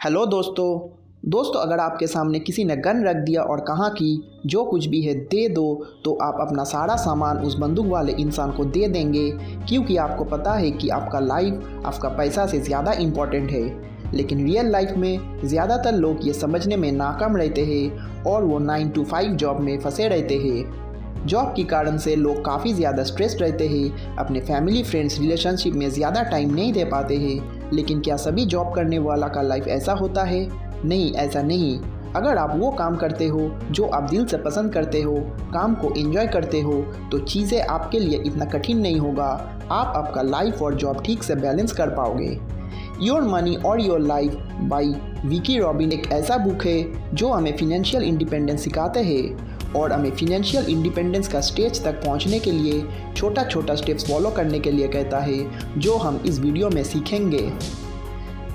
Hello दोस्तों अगर आपके सामने किसी ने गन रख दिया और कहा कि जो कुछ भी है दे दो, तो आप अपना सारा सामान उस बंदूक वाले इंसान को दे देंगे, क्योंकि आपको पता है कि आपका लाइफ आपका पैसा से ज़्यादा इम्पॉर्टेंट है। लेकिन रियल लाइफ में ज़्यादातर लोग ये समझने में नाकाम रहते हैं और वो 9 to 5 जॉब में फंसे रहते हैं। जॉब के कारण से लोग काफ़ी ज़्यादा स्ट्रेस रहते हैं, अपने फैमिली फ्रेंड्स रिलेशनशिप में ज़्यादा टाइम नहीं दे पाते हैं। लेकिन क्या सभी जॉब करने वाला का लाइफ ऐसा होता है? नहीं, ऐसा नहीं। अगर आप वो काम करते हो जो आप दिल से पसंद करते हो, काम को एंजॉय करते हो, तो चीज़ें आपके लिए इतना कठिन नहीं होगा। आप आपका लाइफ और जॉब ठीक से बैलेंस कर पाओगे। योर मनी और your life by Vicki Robin एक ऐसा बुक है जो हमें फिनेंशियल इंडिपेंडेंस सिखाते हैं और हमें फिनेंशियल इंडिपेंडेंस का स्टेज तक पहुंचने के लिए छोटा छोटा स्टेप्स फॉलो करने के लिए कहता है, जो हम इस वीडियो में सीखेंगे।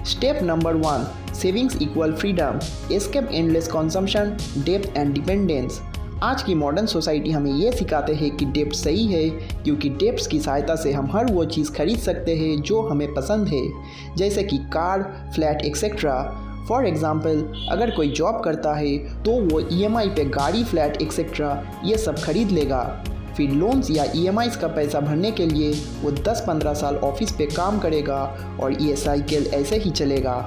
Step number 1, savings equal freedom, escape endless consumption, डेब्ट एंड डिपेंडेंस। आज की मॉडर्न सोसाइटी हमें ये सिखाते हैं कि डेब्ट सही है, क्योंकि डेब्ट्स की सहायता से हम हर वो चीज़ खरीद सकते हैं जो हमें पसंद है, जैसे कि car, flat etcetera. For example, अगर कोई जॉब करता है तो वो EMI पे गाड़ी, फ्लैट एक्सेट्रा ये सब खरीद लेगा। फिर लोन्स या EMIs का पैसा भरने के लिए वो 10-15 साल ऑफिस पे काम करेगा और ये साइकिल ऐसे ही चलेगा।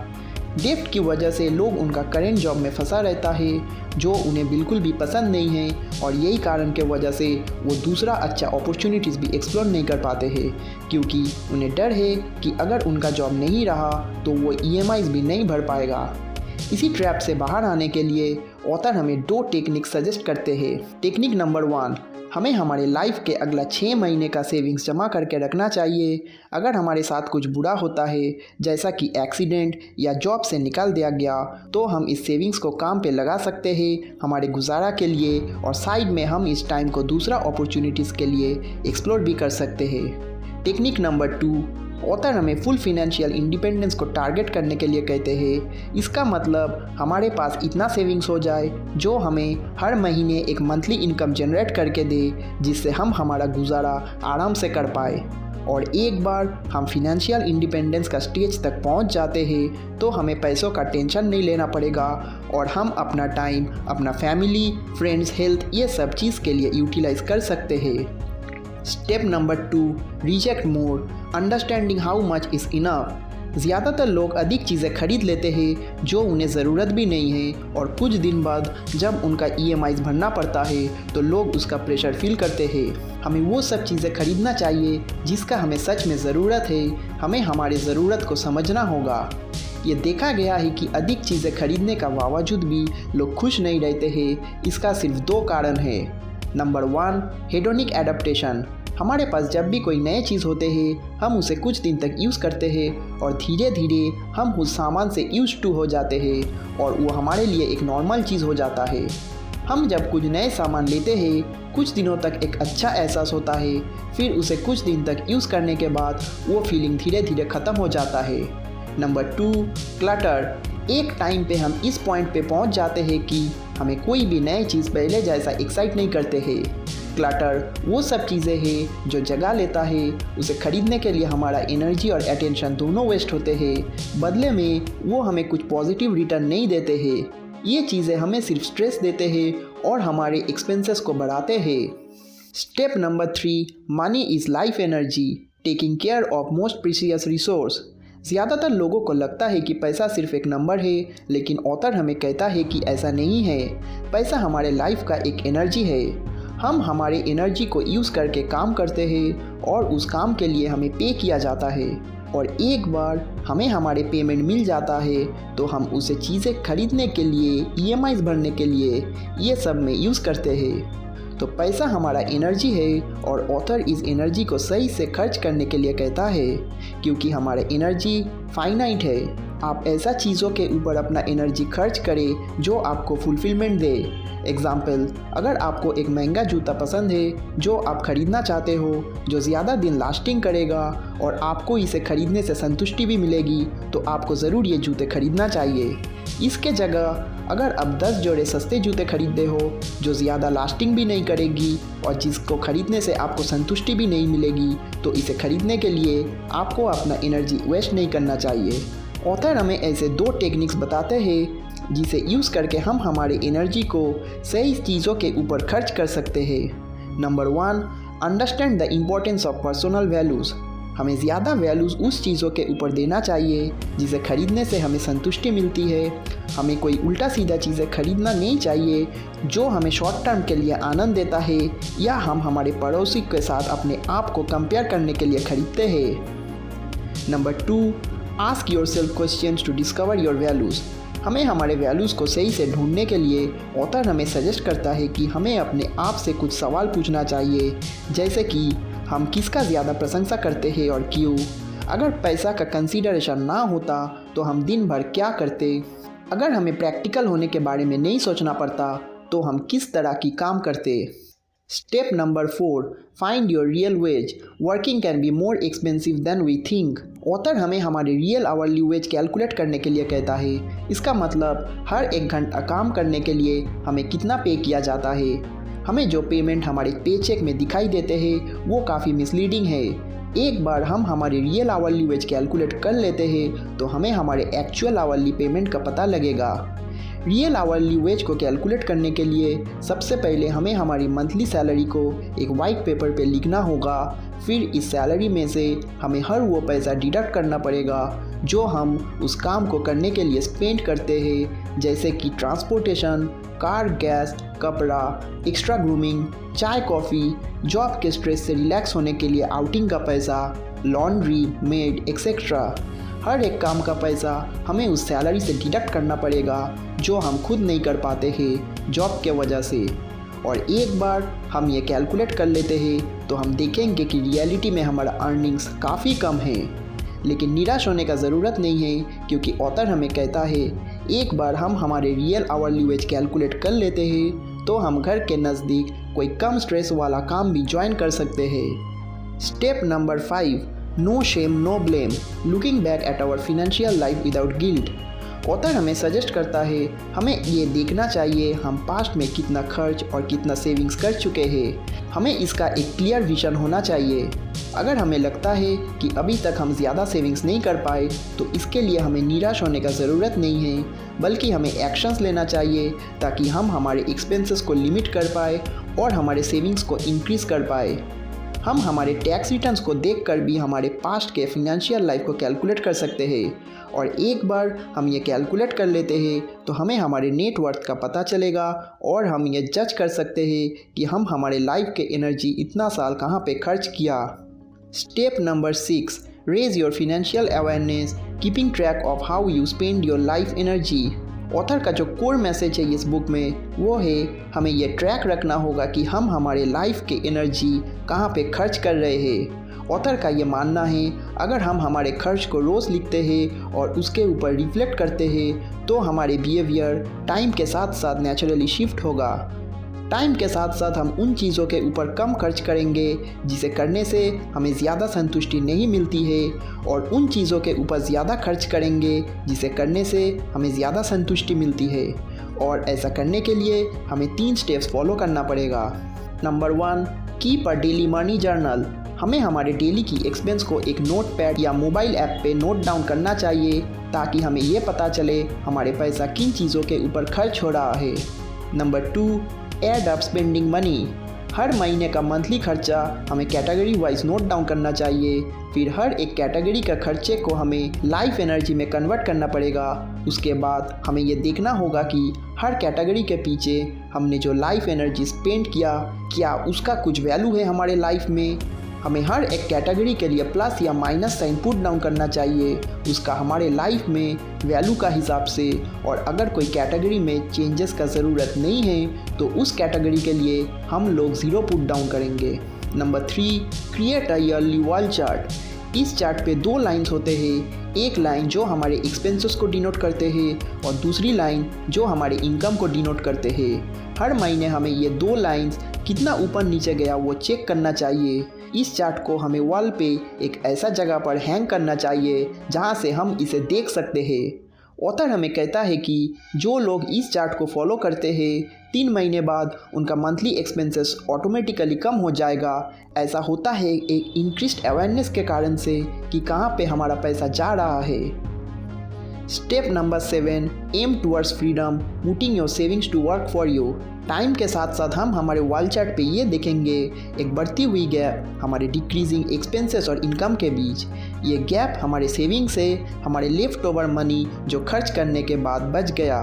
डेब्ट की वजह से लोग उनका करेंट जॉब में फंसा रहता है जो उन्हें बिल्कुल भी पसंद नहीं है, और यही कारण के वजह से वो दूसरा अच्छा अपॉर्चुनिटीज़ भी एक्सप्लोर नहीं कर पाते हैं, क्योंकि उन्हें डर है कि अगर उनका जॉब नहीं रहा तो वो EMIs भी नहीं भर पाएगा। इसी ट्रैप से बाहर आने के लिए ऑथर हमें 2 टेक्निक सजेस्ट करते हैं। टेक्निक नंबर 1, हमें हमारे लाइफ के अगला 6 महीने का सेविंग्स जमा करके रखना चाहिए। अगर हमारे साथ कुछ बुरा होता है, जैसा कि एक्सीडेंट या जॉब से निकाल दिया गया, तो हम इस सेविंग्स को काम पे लगा सकते हैं हमारे गुजारा के लिए, और साइड में हम इस टाइम को दूसरा अपॉर्चुनिटीज़ के लिए एक्सप्लोर भी कर सकते हैं। टेक्निक नंबर 2, ऑथर हमें फुल फिनेंशियल इंडिपेंडेंस को टारगेट करने के लिए कहते हैं। इसका मतलब हमारे पास इतना सेविंग्स हो जाए जो हमें हर महीने एक मंथली इनकम जनरेट करके दे, जिससे हम हमारा गुजारा आराम से कर पाए। और एक बार हम फिनेंशियल इंडिपेंडेंस का स्टेज तक पहुंच जाते हैं तो हमें पैसों का टेंशन नहीं लेना पड़ेगा, और हम अपना टाइम अपना फैमिली, फ्रेंड्स, हेल्थ ये सब चीज़ के लिए यूटिलाइज कर सकते हैं। Step number 2, reject more, understanding how much is enough. ज़्यादातर लोग अधिक चीज़ें खरीद लेते हैं जो उन्हें ज़रूरत भी नहीं है, और कुछ दिन बाद जब उनका EMIs भरना पड़ता है तो लोग उसका प्रेशर फील करते हैं। हमें वो सब चीज़ें खरीदना चाहिए जिसका हमें सच में ज़रूरत है। हमें हमारी ज़रूरत को समझना होगा। ये देखा गया है कि अधिक चीज़ें खरीदने का बावजूद भी लोग खुश नहीं रहते हैं। इसका सिर्फ 2 कारण हैं। Number 1, hedonic adaptation. हमारे पास जब भी कोई नए चीज़ होते हैं, हम उसे कुछ दिन तक यूज़ करते हैं और धीरे धीरे हम उस सामान से यूज्ड टू हो जाते हैं और वो हमारे लिए एक नॉर्मल चीज़ हो जाता है। हम जब कुछ नए सामान लेते हैं, कुछ दिनों तक एक अच्छा एहसास होता है, फिर उसे कुछ दिन तक यूज़ करने के बाद वो फीलिंग धीरे धीरे ख़त्म हो जाता है। Number 2, clutter. एक टाइम पे हम इस पॉइंट पे पहुंच जाते हैं कि हमें कोई भी नई चीज़ पहले जैसा एक्साइट नहीं करते हैं। क्लटर वो सब चीज़ें हैं जो जगह लेता है, उसे खरीदने के लिए हमारा एनर्जी और अटेंशन दोनों वेस्ट होते हैं। बदले में वो हमें कुछ पॉजिटिव रिटर्न नहीं देते हैं। ये चीज़ें हमें सिर्फ स्ट्रेस देते हैं और हमारे एक्सपेंसेस को बढ़ाते हैं। Step number 3, money is life energy, taking care of most precious resource. ज़्यादातर लोगों को लगता है कि पैसा सिर्फ एक नंबर है, लेकिन ऑथर हमें कहता है कि ऐसा नहीं है। पैसा हमारे लाइफ का एक एनर्जी है। हम हमारे एनर्जी को यूज़ करके काम करते हैं और उस काम के लिए हमें पे किया जाता है, और एक बार हमें हमारे पेमेंट मिल जाता है तो हम उसे चीज़ें खरीदने के लिए, EMIs भरने के लिए ये सब में यूज़ करते हैं। तो पैसा हमारा एनर्जी है, और ऑथर इस एनर्जी को सही से खर्च करने के लिए कहता है, क्योंकि हमारा एनर्जी फाइनाइट है। आप ऐसा चीज़ों के ऊपर अपना एनर्जी खर्च करें जो आपको फुलफिलमेंट दे। एग्ज़ाम्पल, अगर आपको एक महंगा जूता पसंद है जो आप खरीदना चाहते हो, जो ज़्यादा दिन लास्टिंग करेगा और आपको इसे खरीदने से संतुष्टि भी मिलेगी, तो आपको ज़रूर ये जूते खरीदना चाहिए। इसके जगह अगर आप 10 जोड़े सस्ते जूते खरीदते हो जो ज़्यादा लास्टिंग भी नहीं करेगी और जिसको खरीदने से आपको संतुष्टि भी नहीं मिलेगी, तो इसे खरीदने के लिए आपको अपना एनर्जी वेस्ट नहीं करना चाहिए। ऑथर हमें ऐसे 2 टेक्निक्स बताते हैं जिसे यूज़ करके हम हमारे एनर्जी को सही चीज़ों के ऊपर खर्च कर सकते हैं। Number 1, understand the importance of personal values. हमें ज़्यादा वैल्यूज़ उस चीज़ों के ऊपर देना चाहिए जिसे खरीदने से हमें संतुष्टि मिलती है। हमें कोई उल्टा सीधा चीज़ें खरीदना नहीं चाहिए जो हमें शॉर्ट टर्म के लिए आनंद देता है या हम हमारे पड़ोसी के साथ अपने आप को कंपेयर करने के लिए खरीदते हैं। Number 2, ask yourself questions to discover your values. हमें हमारे वैल्यूज़ को सही से ढूंढने के लिए ऑथर हमें सजेस्ट करता है कि हमें अपने आप से कुछ सवाल पूछना चाहिए, जैसे कि हम किसका ज़्यादा प्रशंसा करते हैं और क्यों। अगर पैसा का कंसीडरेशन ना होता तो हम दिन भर क्या करते। अगर हमें प्रैक्टिकल होने के बारे में नहीं सोचना पड़ता तो हम किस तरह की काम करते। Step number 4, find your real wage. Working can be more expensive than we think. Author हमें हमारे रियल आवरली वेज कैलकुलेट करने के लिए कहता है। इसका मतलब हर 1 घंटा काम करने के लिए हमें कितना पे किया जाता है। हमें जो पेमेंट हमारे पेचेक में दिखाई देते हैं वो काफ़ी मिसलीडिंग है। एक बार हम हमारे रियल आवरली वेज कैलकुलेट कर लेते हैं तो हमें हमारे एक्चुअल आवरली पेमेंट का पता लगेगा। रियल आवरली वेज को कैलकुलेट करने के लिए सबसे पहले हमें हमारी मंथली सैलरी को एक वाइट पेपर पे लिखना होगा। फिर इस सैलरी में से हमें हर वो पैसा डिडक्ट करना पड़ेगा जो हम उस काम को करने के लिए स्पेंड करते हैं, जैसे कि ट्रांसपोर्टेशन, कार, गैस, कपड़ा, एक्स्ट्रा ग्रूमिंग, चाय कॉफ़ी, जॉब के स्ट्रेस से रिलैक्स होने के लिए आउटिंग का पैसा, लॉन्ड्री, मेड एक्सेट्रा। हर एक काम का पैसा हमें उस सैलरी से डिडक्ट करना पड़ेगा जो हम खुद नहीं कर पाते हैं जॉब के वजह से। और एक बार हम ये कैलकुलेट कर लेते हैं तो हम देखेंगे कि रियलिटी में हमारा अर्निंग्स काफ़ी कम है। लेकिन निराश होने का ज़रूरत नहीं है, क्योंकि ऑथर हमें कहता है एक बार हम हमारे रियल आवरली वेज कैलकुलेट कर लेते हैं तो हम घर के नज़दीक कोई कम स्ट्रेस वाला काम भी ज्वाइन कर सकते हैं। Step number 5, no shame no blame, looking back at our financial life without guilt. Author हमें सजेस्ट करता है हमें ये देखना चाहिए हम पास्ट में कितना खर्च और कितना सेविंग्स कर चुके हैं। हमें इसका एक क्लियर विजन होना चाहिए। अगर हमें लगता है कि अभी तक हम ज़्यादा सेविंग्स नहीं कर पाए तो इसके लिए हमें निराश होने का ज़रूरत नहीं है, बल्कि हमें एक्शंस लेना चाहिए ताकि हम हमारे एक्सपेंसेस को लिमिट कर पाए और हमारे सेविंग्स को इंक्रीज़ कर पाए। हम हमारे टैक्स रिटर्न्स को देखकर भी हमारे पास्ट के फिनेंशियल लाइफ को कैलकुलेट कर सकते हैं। और एक बार हम ये कैलकुलेट कर लेते हैं तो हमें हमारे नेट वर्थ का पता चलेगा और हम ये जज कर सकते हैं कि हम हमारे लाइफ के एनर्जी इतना साल कहाँ पे खर्च किया। Step number 6, raise your financial awareness, keeping track of how you spend your life energy. Author का जो कोर मैसेज है इस बुक में वो है हमें ये ट्रैक रखना होगा कि हम हमारे लाइफ के एनर्जी कहाँ पे खर्च कर रहे हैं। ऑथर का ये मानना है अगर हम हमारे खर्च को रोज़ लिखते हैं और उसके ऊपर रिफ्लेक्ट करते हैं तो हमारे बिहेवियर टाइम के साथ साथ नेचुरली शिफ्ट होगा। टाइम के साथ साथ हम उन चीज़ों के ऊपर कम खर्च करेंगे जिसे करने से हमें ज़्यादा संतुष्टि नहीं मिलती है, और उन चीज़ों के ऊपर ज़्यादा खर्च करेंगे जिसे करने से हमें ज़्यादा संतुष्टि मिलती है। और ऐसा करने के लिए हमें 3 स्टेप्स फॉलो करना पड़ेगा। Number 1, keep a daily money journal. हमें हमारे डेली की एक्सपेंस को एक नोट पैड या मोबाइल ऐप पे नोट डाउन करना चाहिए ताकि हमें ये पता चले हमारे पैसा किन चीज़ों के ऊपर खर्च हो रहा है। Number 2, add up spending money. हर महीने का मंथली खर्चा हमें कैटेगरी वाइज नोट डाउन करना चाहिए। फिर हर एक कैटेगरी का खर्चे को हमें लाइफ एनर्जी में कन्वर्ट करना पड़ेगा। उसके बाद हमें ये देखना होगा कि हर कैटेगरी के पीछे हमने जो लाइफ एनर्जी स्पेंड किया क्या उसका कुछ वैल्यू है हमारे लाइफ में। हमें हर एक कैटेगरी के लिए प्लस या माइनस साइन पुट डाउन करना चाहिए उसका हमारे लाइफ में वैल्यू का हिसाब से। और अगर कोई कैटेगरी में चेंजेस का ज़रूरत नहीं है तो उस कैटेगरी के लिए हम लोग 0 पुट डाउन करेंगे। Number 3, create a yearly wall chart. इस चार्ट पे 2 लाइन्स होते हैं, एक लाइन जो हमारे एक्सपेंसेस को डिनोट करते हैं और दूसरी लाइन जो हमारे इनकम को डिनोट करते हैं। हर महीने हमें ये 2 लाइन्स कितना ऊपर नीचे गया वो चेक करना चाहिए। इस चार्ट को हमें वॉल पे एक ऐसा जगह पर हैंग करना चाहिए जहाँ से हम इसे देख सकते हैं। ऑथर हमें कहता है कि जो लोग इस चार्ट को फॉलो करते हैं 3 महीने बाद उनका मंथली एक्सपेंसेस ऑटोमेटिकली कम हो जाएगा। ऐसा होता है एक इंक्रीज्ड अवेयरनेस के कारण से कि कहाँ पे हमारा पैसा जा रहा है। Step number 7, aim towards freedom, putting your savings to work for you. Time के साथ साथ हम हमारे वॉल चार्ट पे ये देखेंगे एक बढ़ती हुई गैप हमारे डिक्रीजिंग एक्सपेंसेस और इनकम के बीच। ये गैप हमारे सेविंग से हमारे लेफ्ट ओवर मनी जो खर्च करने के बाद बच गया।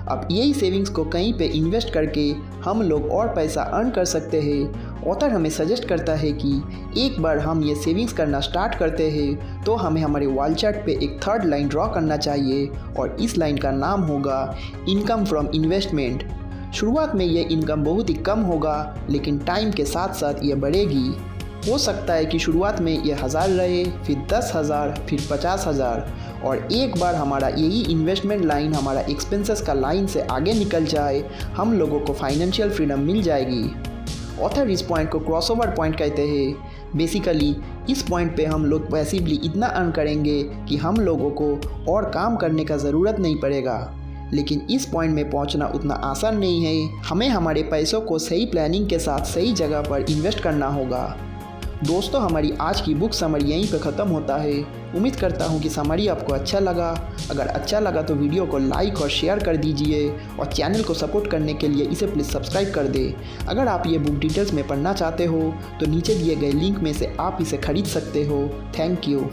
अब यही सेविंग्स को कहीं पे इन्वेस्ट करके हम लोग और पैसा अर्न कर सकते हैं। ऑथर हमें सजेस्ट करता है कि एक बार हम ये सेविंग्स करना स्टार्ट करते हैं तो हमें हमारे वॉल चार्ट पे एक थर्ड लाइन ड्रॉ करना चाहिए और इस लाइन का नाम होगा इनकम फ्रॉम इन्वेस्टमेंट। शुरुआत में ये इनकम बहुत ही कम होगा लेकिन टाइम के साथ साथ ये बढ़ेगी। हो सकता है कि शुरुआत में ये 1000 रहे, फिर 10,000, फिर 50,000 और एक बार हमारा यही इन्वेस्टमेंट लाइन हमारा एक्सपेंसेस का लाइन से आगे निकल जाए, हम लोगों को फाइनेंशियल फ्रीडम मिल जाएगी। ऑथर इस पॉइंट को क्रॉसओवर पॉइंट कहते हैं। बेसिकली इस पॉइंट पे हम लोग पैसिवली इतना अर्न करेंगे कि हम लोगों को और काम करने का ज़रूरत नहीं पड़ेगा। लेकिन इस पॉइंट में पहुंचना उतना आसान नहीं है। हमें हमारे पैसों को सही प्लानिंग के साथ सही जगह पर इन्वेस्ट करना होगा। दोस्तों, हमारी आज की बुक समरी यहीं पे ख़त्म होता है। उम्मीद करता हूँ कि समरी आपको अच्छा लगा। अगर अच्छा लगा तो वीडियो को लाइक और शेयर कर दीजिए और चैनल को सपोर्ट करने के लिए इसे प्लीज़ सब्सक्राइब कर दें। अगर आप ये बुक डिटेल्स में पढ़ना चाहते हो तो नीचे दिए गए लिंक में से आप इसे खरीद सकते हो। Thank you.